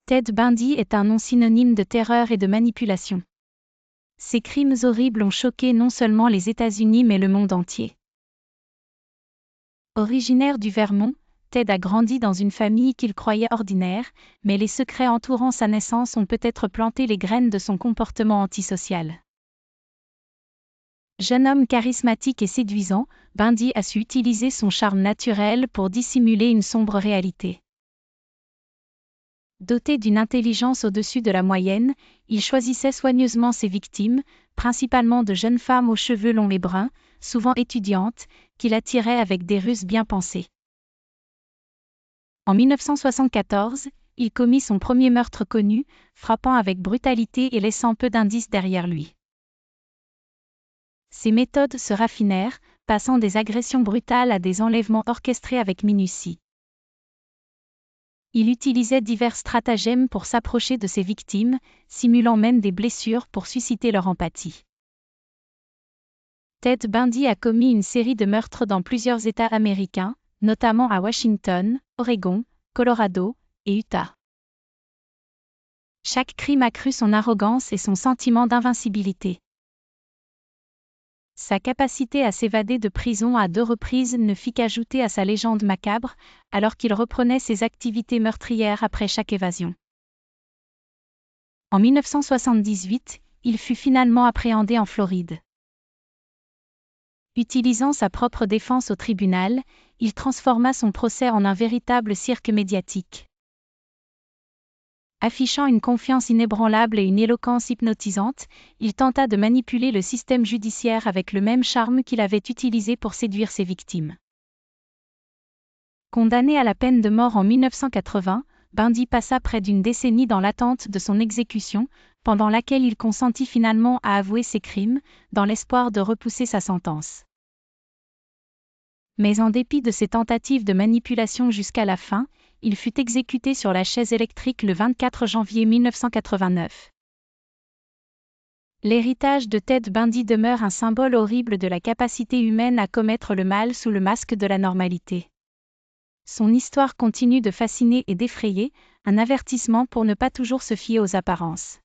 Ted Bundy est un nom synonyme de terreur et de manipulation. Ces crimes horribles ont choqué non seulement les États-Unis mais le monde entier. Originaire du Vermont, Ted a grandi dans une famille qu'il croyait ordinaire, mais les secrets entourant sa naissance ont peut-être planté les graines de son comportement antisocial. Jeune homme charismatique et séduisant, Bundy a su utiliser son charme naturel pour dissimuler une sombre réalité. Doté d'une intelligence au-dessus de la moyenne, il choisissait soigneusement ses victimes, principalement de jeunes femmes aux cheveux longs et bruns, souvent étudiantes, qu'il attirait avec des ruses bien pensées. En 1974, il commit son premier meurtre connu, frappant avec brutalité et laissant peu d'indices derrière lui. Ses méthodes se raffinèrent, passant des agressions brutales à des enlèvements orchestrés avec minutie. Il utilisait divers stratagèmes pour s'approcher de ses victimes, simulant même des blessures pour susciter leur empathie. Ted Bundy a commis une série de meurtres dans plusieurs États américains, notamment à Washington, Oregon, Colorado et Utah. Chaque crime accrut son arrogance et son sentiment d'invincibilité. Sa capacité à s'évader de prison à 2 reprises ne fit qu'ajouter à sa légende macabre, alors qu'il reprenait ses activités meurtrières après chaque évasion. En 1978, il fut finalement appréhendé en Floride. Utilisant sa propre défense au tribunal, il transforma son procès en un véritable cirque médiatique. Affichant une confiance inébranlable et une éloquence hypnotisante, il tenta de manipuler le système judiciaire avec le même charme qu'il avait utilisé pour séduire ses victimes. Condamné à la peine de mort en 1980, Bundy passa près d'une décennie dans l'attente de son exécution, pendant laquelle il consentit finalement à avouer ses crimes, dans l'espoir de repousser sa sentence. Mais en dépit de ses tentatives de manipulation jusqu'à la fin, il fut exécuté sur la chaise électrique le 24 janvier 1989. L'héritage de Ted Bundy demeure un symbole horrible de la capacité humaine à commettre le mal sous le masque de la normalité. Son histoire continue de fasciner et d'effrayer, un avertissement pour ne pas toujours se fier aux apparences.